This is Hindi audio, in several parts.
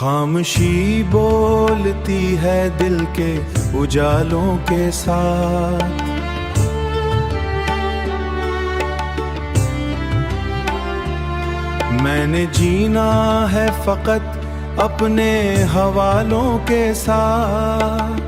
खामोशी बोलती है दिल के उजालों के साथ। मैंने जीना है फकत अपने हवालों के साथ।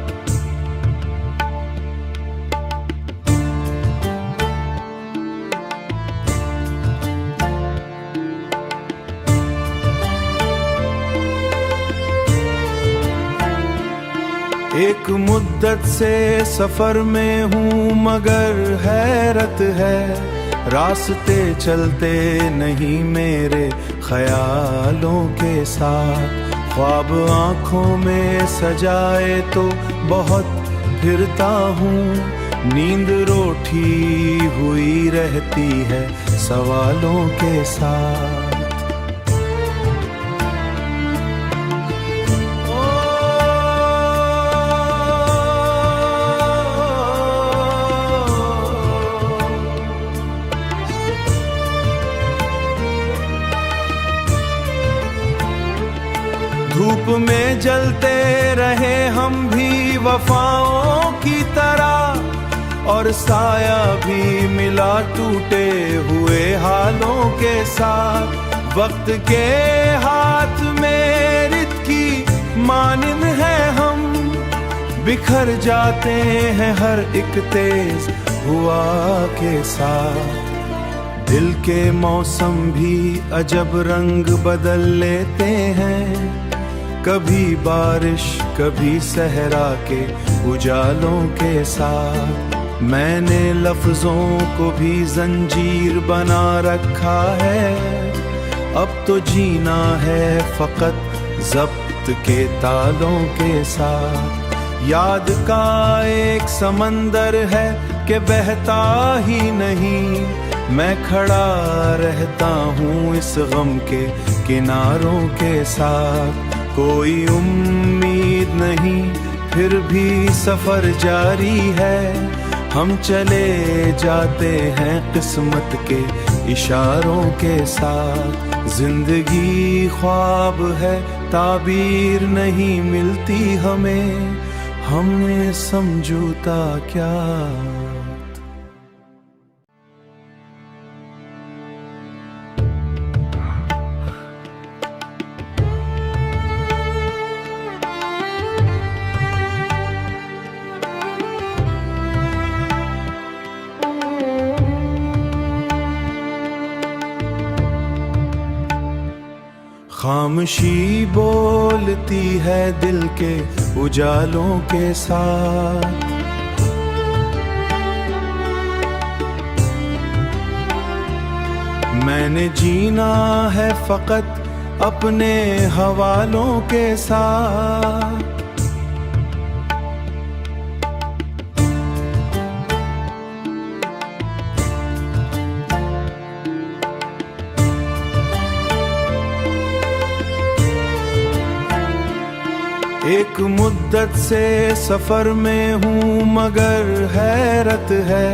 एक मुद्दत से सफर में हूँ मगर हैरत है, रास्ते चलते नहीं मेरे ख्यालों के साथ। ख्वाब आँखों में सजाए तो बहुत फिरता हूँ, नींद रोटी हुई रहती है सवालों के साथ। धूप में जलते रहे हम भी वफाओं की तरह, और साया भी मिला टूटे हुए हालों के साथ। वक्त के हाथ में रित की मानिंद है हम, बिखर जाते हैं हर एक तेज हुआ के साथ। दिल के मौसम भी अजब रंग बदल लेते हैं, कभी बारिश कभी सहरा के उजालों के साथ। मैंने लफ्जों को भी जंजीर बना रखा है, अब तो जीना है फकत ज़ब्त के तालों के साथ। याद का एक समंदर है कि बहता ही नहीं, मैं खड़ा रहता हूँ इस गम के किनारों के साथ। कोई उम्मीद नहीं फिर भी सफर जारी है, हम चले जाते हैं किस्मत के इशारों के साथ। जिंदगी ख्वाब है ताबीर नहीं मिलती हमें, हमने समझौता क्या। खामोशी बोलती है दिल के उजालों के साथ। मैंने जीना है फकत अपने हवालों के साथ। एक मुद्दत से सफर में हूँ मगर हैरत है,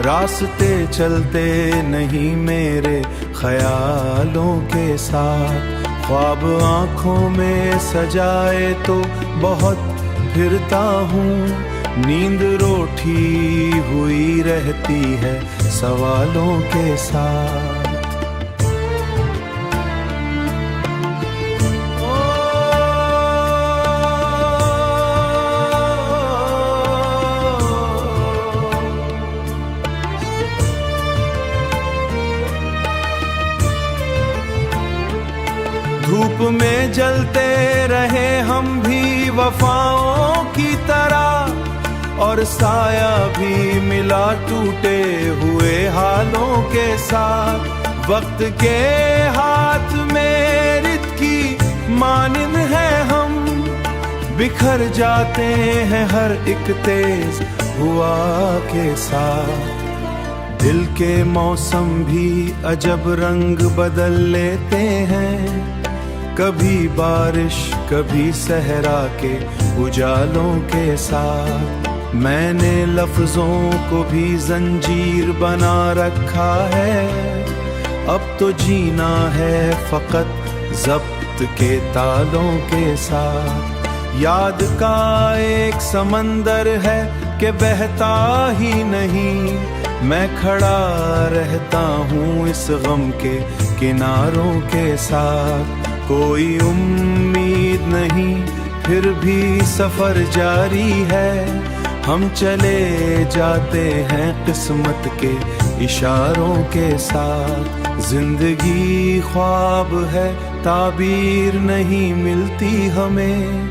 रास्ते चलते नहीं मेरे ख्यालों के साथ। ख्वाब आँखों में सजाए तो बहुत फिरता हूँ, नींद रोटी हुई रहती है सवालों के साथ। धूप में जलते रहे हम भी वफाओं की तरह, और साया भी मिला टूटे हुए हालों के साथ। वक्त के हाथ में रित की मानिंद है हम, बिखर जाते हैं हर एक तेज हुआ के साथ। दिल के मौसम भी अजब रंग बदल लेते हैं, कभी बारिश कभी सहरा के उजालों के साथ। मैंने लफ्जों को भी जंजीर बना रखा है, अब तो जीना है फकत ज़ब्त जब्त के तालों के साथ। याद का एक समंदर है कि बहता ही नहीं, मैं खड़ा रहता हूँ इस गम के किनारों के साथ। कोई उम्मीद नहीं फिर भी सफर जारी है, हम चले जाते हैं किस्मत के इशारों के साथ। जिंदगी ख्वाब है ताबीर नहीं मिलती हमें,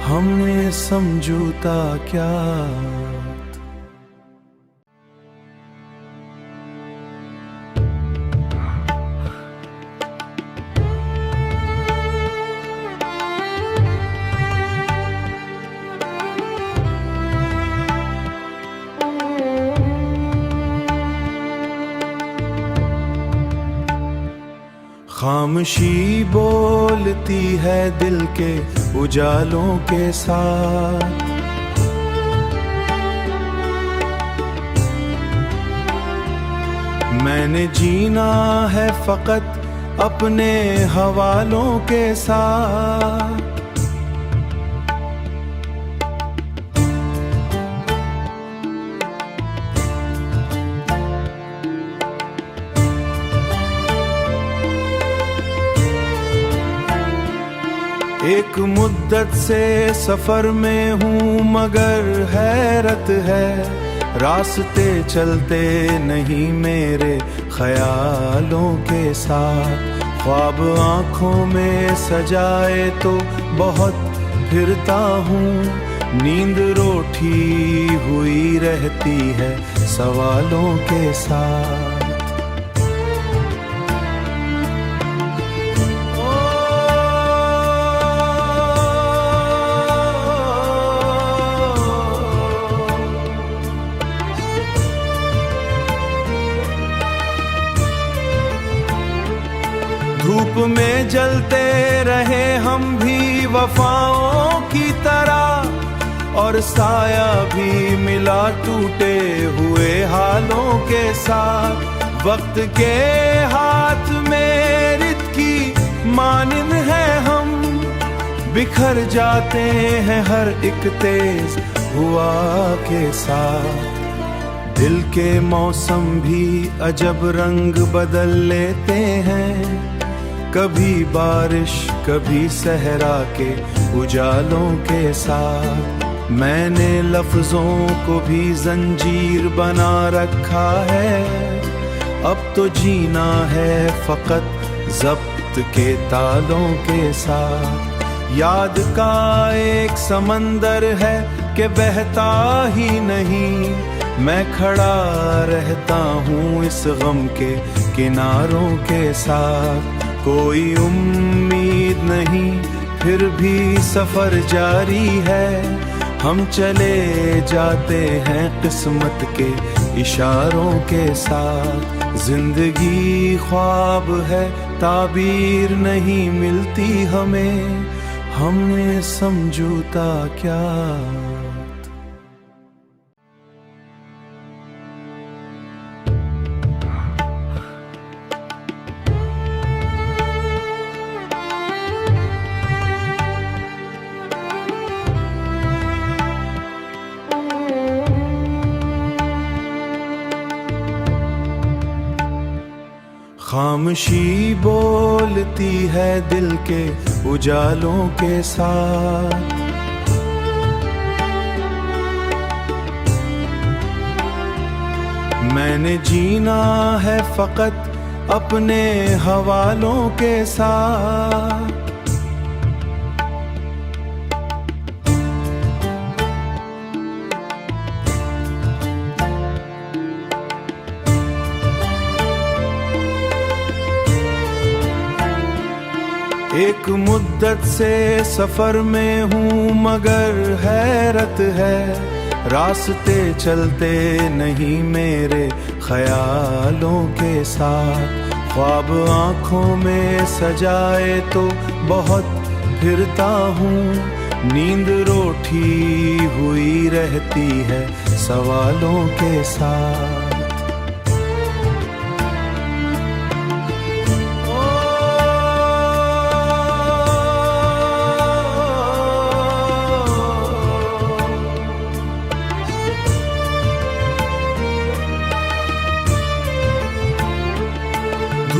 हमने समझूता क्या। खामोशी बोलती है दिल के उजालों के साथ। मैंने जीना है फकत अपने हवालों के साथ। एक मुद्दत से सफर में हूँ मगर हैरत है, रास्ते चलते नहीं मेरे ख्यालों के साथ। ख्वाब आँखों में सजाए तो बहुत फिरता हूँ, नींद रोटी हुई रहती है सवालों के साथ। धूप में जलते रहे हम भी वफाओं की तरह, और साया भी मिला टूटे हुए हालों के साथ। वक्त के हाथ में रित की मानिंद है हम, बिखर जाते हैं हर एक तेज हुआ के साथ। दिल के मौसम भी अजब रंग बदल लेते हैं, कभी बारिश कभी सहरा के उजालों के साथ। मैंने लफ्जों को भी जंजीर बना रखा है, अब तो जीना है फकत जब्त के तालों के साथ। याद का एक समंदर है कि बहता ही नहीं, मैं खड़ा रहता हूँ इस गम के किनारों के साथ। कोई उम्मीद नहीं फिर भी सफर जारी है, हम चले जाते हैं किस्मत के इशारों के साथ। जिंदगी ख्वाब है ताबीर नहीं मिलती हमें, हमने समझूता क्या। खामोशी बोलती है दिल के उजालों के साथ। मैंने जीना है फकत अपने हवालों के साथ। एक मुद्दत से सफर में हूँ मगर हैरत है, रास्ते चलते नहीं मेरे ख्यालों के साथ। ख्वाब आँखों में सजाए तो बहुत फिरता हूँ, नींद रोटी हुई रहती है सवालों के साथ।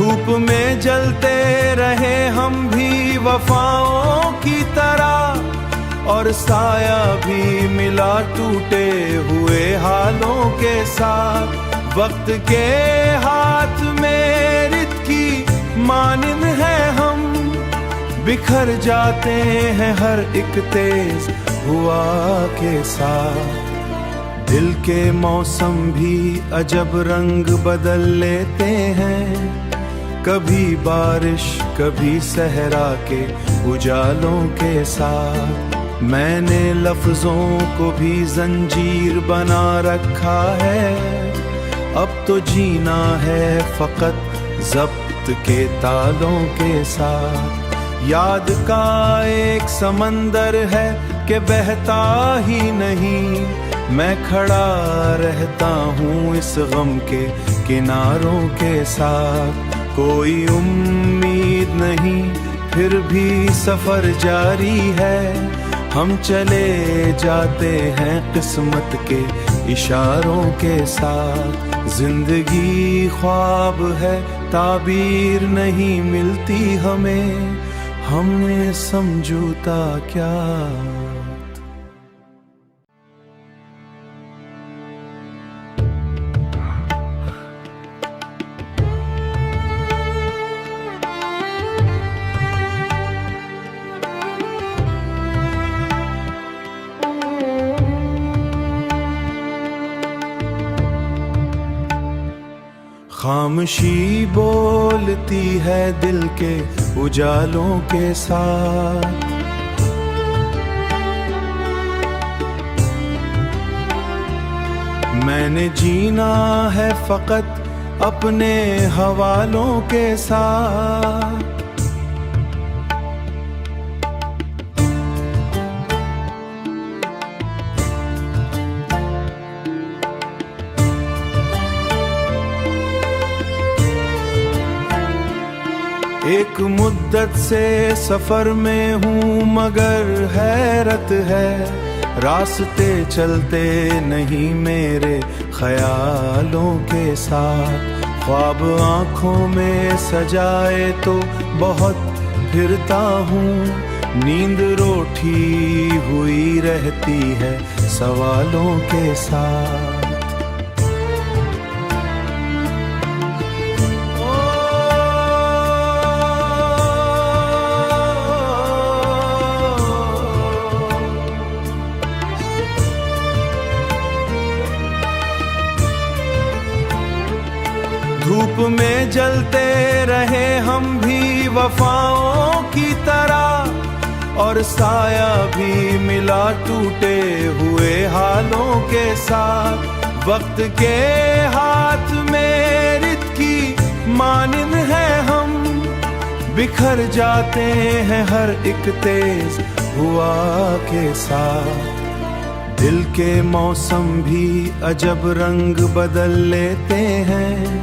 धूप में जलते रहे हम भी वफाओं की तरह, और साया भी मिला टूटे हुए हालों के साथ। वक्त के हाथ में रित की मानिंद है हम, बिखर जाते हैं हर एक तेज हुआ के साथ। दिल के मौसम भी अजब रंग बदल लेते हैं, कभी बारिश कभी सहरा के उजालों के साथ। मैंने लफ्जों को भी जंजीर बना रखा है, अब तो जीना है फकत ज़ब्त के तालों के साथ। याद का एक समंदर है कि बहता ही नहीं, मैं खड़ा रहता हूँ इस गम के किनारों के साथ। कोई उम्मीद नहीं फिर भी सफर जारी है, हम चले जाते हैं किस्मत के इशारों के साथ। जिंदगी ख्वाब है ताबीर नहीं मिलती हमें, हमने समझौता क्या। खामोशी बोलती है दिल के उजालों के साथ। मैंने जीना है फकत अपने हवालों के साथ। एक मुद्दत से सफर में हूँ मगर हैरत है, रास्ते चलते नहीं मेरे ख्यालों के साथ। ख्वाब आँखों में सजाए तो बहुत फिरता हूँ, नींद रोटी हुई रहती है सवालों के साथ। धूप में जलते रहे हम भी वफाओं की तरह, और साया भी मिला टूटे हुए हालों के साथ। वक्त के हाथ में रित की मानिंद है हम, बिखर जाते हैं हर एक तेज हुआ के साथ। दिल के मौसम भी अजब रंग बदल लेते हैं,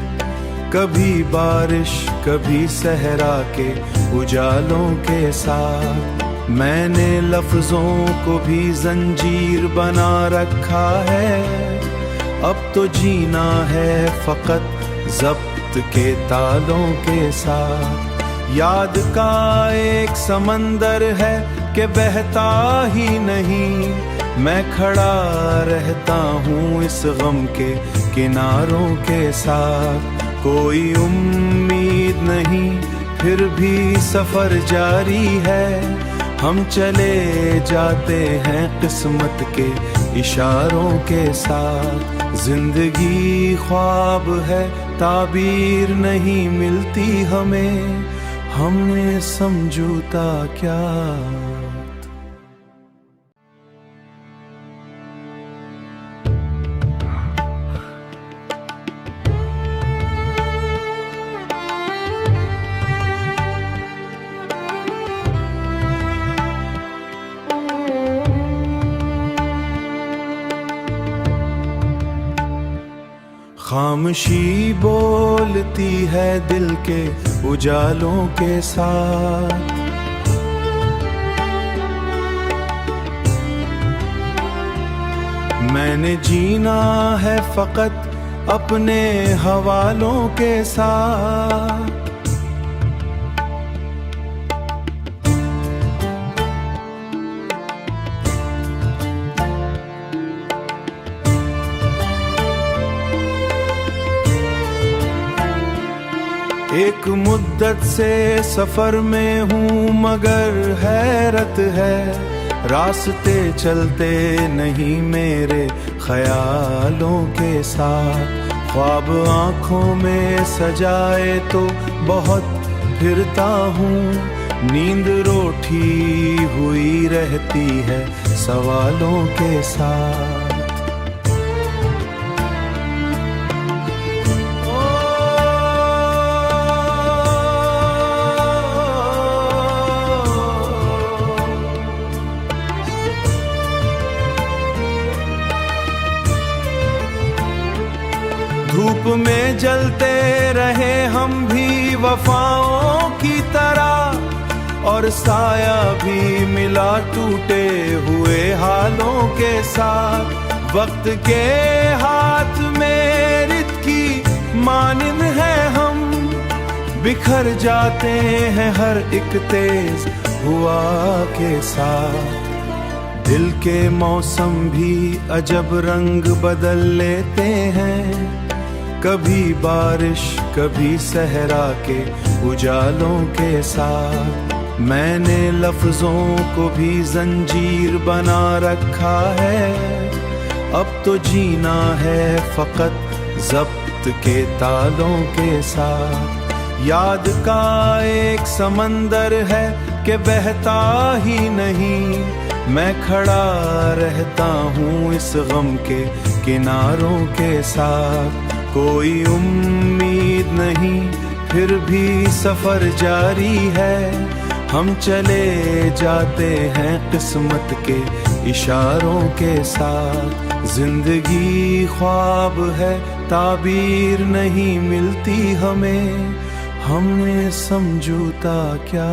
कभी बारिश कभी सहरा के उजालों के साथ। मैंने लफ्जों को भी जंजीर बना रखा है, अब तो जीना है फकत ज़ब्त के तालों के साथ। याद का एक समंदर है कि बहता ही नहीं, मैं खड़ा रहता हूँ इस गम के किनारों के साथ। कोई उम्मीद नहीं फिर भी सफर जारी है, हम चले जाते हैं किस्मत के इशारों के साथ। जिंदगी ख्वाब है ताबीर नहीं मिलती हमें, हमने समझौता क्या। खामोशी बोलती है दिल के उजालों के साथ। मैंने जीना है फकत अपने हवालों के साथ। एक मुद्दत से सफर में हूँ मगर हैरत है, रास्ते चलते नहीं मेरे ख्यालों के साथ। ख्वाब आँखों में सजाए तो बहुत फिरता हूँ, नींद रोटी हुई रहती है सवालों के साथ। धूप में जलते रहे हम भी वफाओं की तरह, और साया भी मिला टूटे हुए हालों के साथ। वक्त के हाथ में रित की मानिंद है हम, बिखर जाते हैं हर एक तेज हुआ के साथ। दिल के मौसम भी अजब रंग बदल लेते हैं, कभी बारिश कभी सहरा के उजालों के साथ। मैंने लफ्जों को भी जंजीर बना रखा है, अब तो जीना है फकत ज़ब्त के तालों के साथ। याद का एक समंदर है कि बहता ही नहीं, मैं खड़ा रहता हूँ इस गम के किनारों के साथ। कोई उम्मीद नहीं फिर भी सफर जारी है, हम चले जाते हैं किस्मत के इशारों के साथ। जिंदगी ख्वाब है ताबीर नहीं मिलती हमें, हमने समझौता क्या।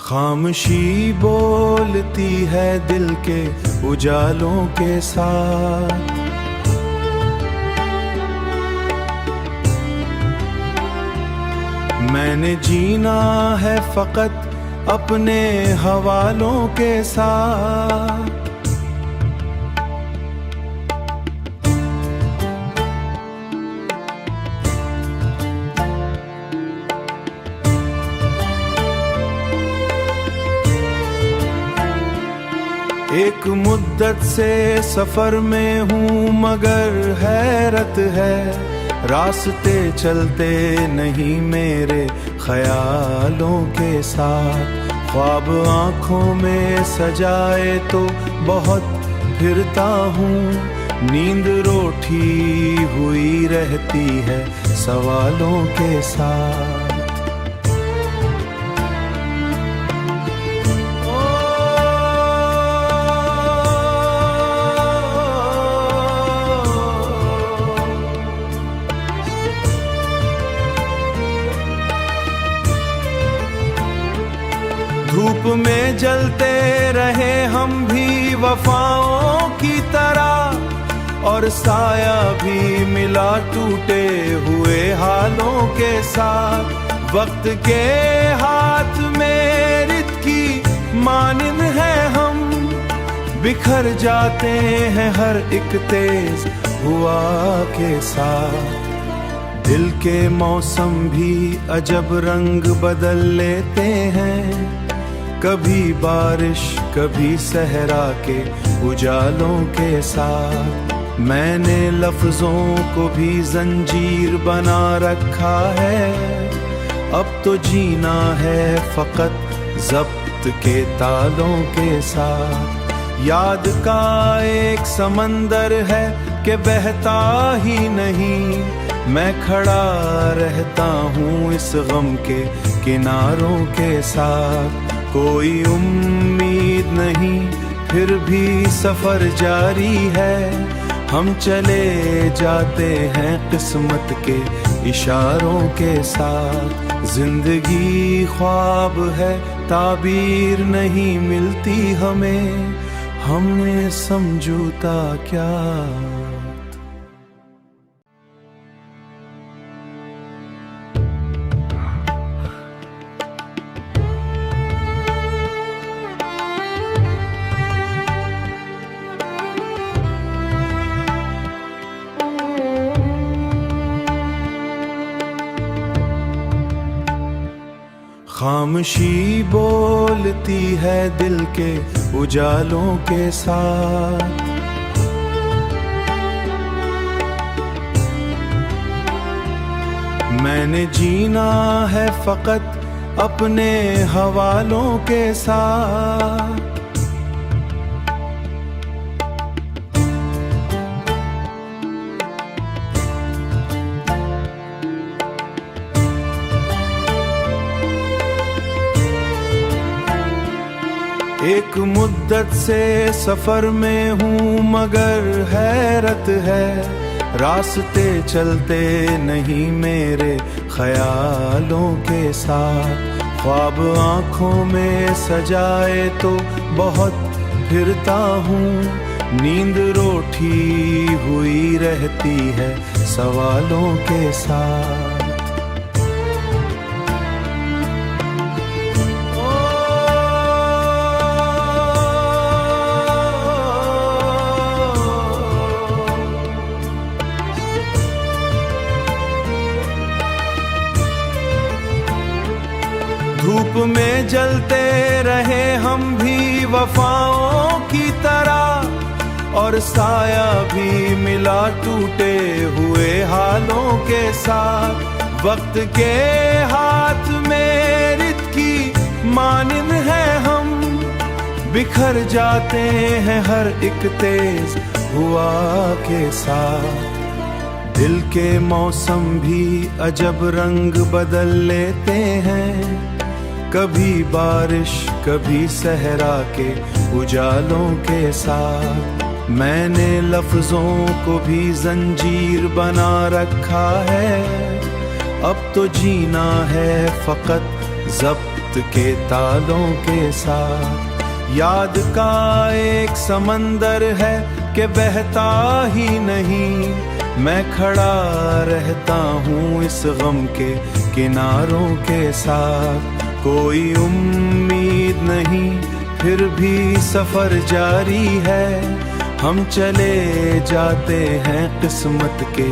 खामोशी बोलती है दिल के उजालों के साथ। मैंने जीना है फकत अपने हवालों के साथ। एक मुद्दत से सफर में हूँ मगर हैरत है, रास्ते चलते नहीं मेरे ख्यालों के साथ। ख्वाब आँखों में सजाए तो बहुत फिरता हूँ, नींद रोटी हुई रहती है सवालों के साथ। धूप में जलते रहे हम भी वफाओं की तरह, और साया भी मिला टूटे हुए हालों के साथ। वक्त के हाथ में रित की मानिंद है हम, बिखर जाते हैं हर एक तेज हुआ के साथ। दिल के मौसम भी अजब रंग बदल लेते हैं, कभी बारिश कभी सहरा के उजालों के साथ। मैंने लफ्जों को भी जंजीर बना रखा है, अब तो जीना है फकत ज़ब्त के तालों के साथ। याद का एक समंदर है कि बहता ही नहीं, मैं खड़ा रहता हूँ इस गम के किनारों के साथ। कोई उम्मीद नहीं फिर भी सफर जारी है, हम चले जाते हैं किस्मत के इशारों के साथ। जिंदगी ख्वाब है ताबीर नहीं मिलती हमें, हमने समझौता क्या। खामोशी बोलती है दिल के उजालों के साथ। मैंने जीना है फकत अपने हवालों के साथ। एक मुद्दत से सफर में हूँ मगर हैरत है, रास्ते चलते नहीं मेरे ख्यालों के साथ। ख्वाब आँखों में सजाए तो बहुत फिरता हूँ, नींद रोटी हुई रहती है सवालों के साथ। धूप में जलते रहे हम भी वफाओं की तरह, और साया भी मिला टूटे हुए हालों के साथ। वक्त के हाथ में रित की मानिंद है हम, बिखर जाते हैं हर एक तेज हुआ के साथ। दिल के मौसम भी अजब रंग बदल लेते हैं, कभी बारिश कभी सहरा के उजालों के साथ। मैंने लफ्जों को भी जंजीर बना रखा है, अब तो जीना है फकत ज़ब्त के तालों के साथ। याद का एक समंदर है कि बहता ही नहीं, मैं खड़ा रहता हूँ इस गम के किनारों के साथ। कोई उम्मीद नहीं फिर भी सफर जारी है, हम चले जाते हैं किस्मत के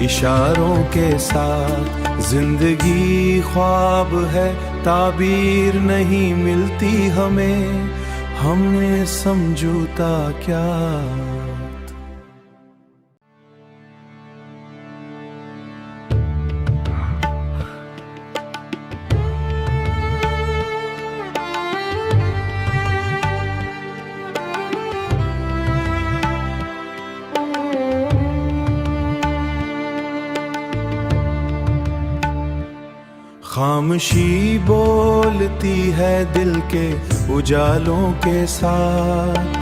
इशारों के साथ। जिंदगी ख्वाब है ताबीर नहीं मिलती हमें, हमने समझौता क्या। खामोशी बोलती है दिल के उजालों के साथ।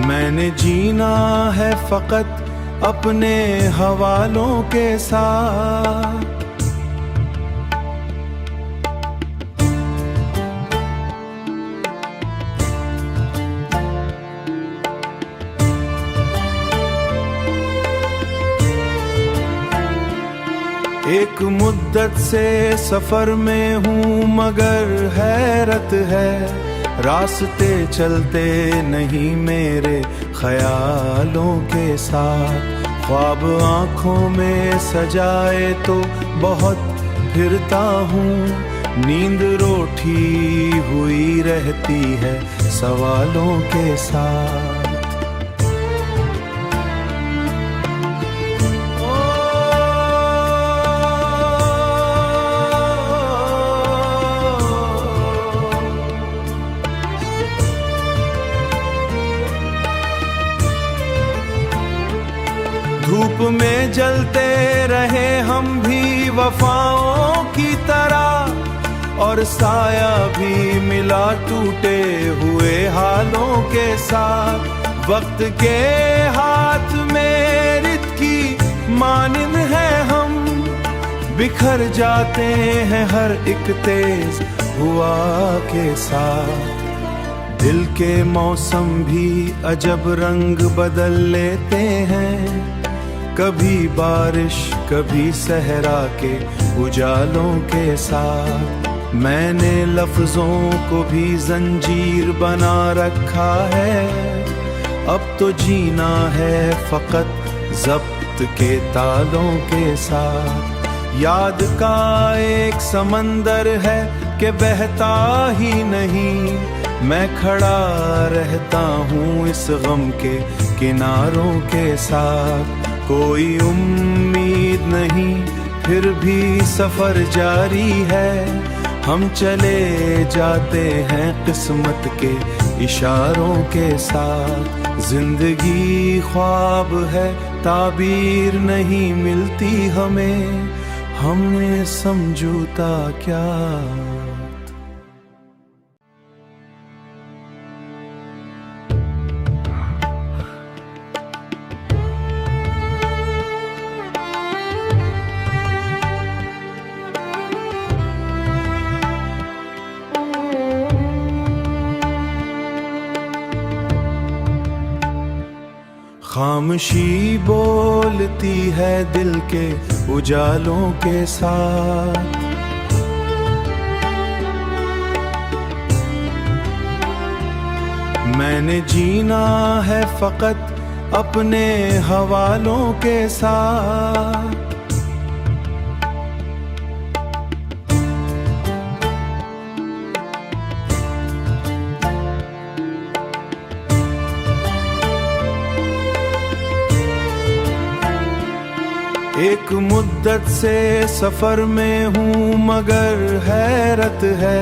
मैंने जीना है फकत अपने हवालों के साथ। एक मुद्दत से सफर में हूँ मगर हैरत है, रास्ते चलते नहीं मेरे ख्यालों के साथ। ख्वाब आँखों में सजाए तो बहुत फिरता हूँ, नींद रोटी हुई रहती है सवालों के साथ। धूप में जलते रहे हम भी वफाओं की तरह, और साया भी मिला टूटे हुए हालों के साथ। वक्त के हाथ में रित की मानिंद है हम, बिखर जाते हैं हर एक तेज हुआ के साथ। दिल के मौसम भी अजब रंग बदल लेते हैं, कभी बारिश कभी सहरा के उजालों के साथ। मैंने लफ्जों को भी जंजीर बना रखा है, अब तो जीना है फकत ज़ब्त के तालों के साथ। याद का एक समंदर है कि बहता ही नहीं, मैं खड़ा रहता हूँ इस गम के किनारों के साथ। कोई उम्मीद नहीं फिर भी सफर जारी है, हम चले जाते हैं किस्मत के इशारों के साथ। जिंदगी ख्वाब है ताबीर नहीं मिलती हमें समझूता क्या। खामोशी बोलती है दिल के उजालों के साथ। मैंने जीना है फकत अपने हवालों के साथ। एक मुद्दत से सफर में हूँ मगर हैरत है,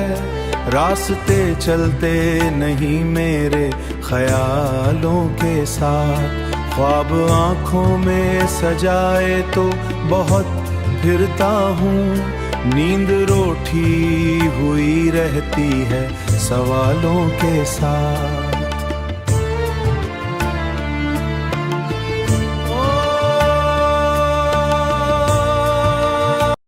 रास्ते चलते नहीं मेरे ख्यालों के साथ। ख्वाब आँखों में सजाए तो बहुत फिरता हूँ, नींद रोटी हुई रहती है सवालों के साथ।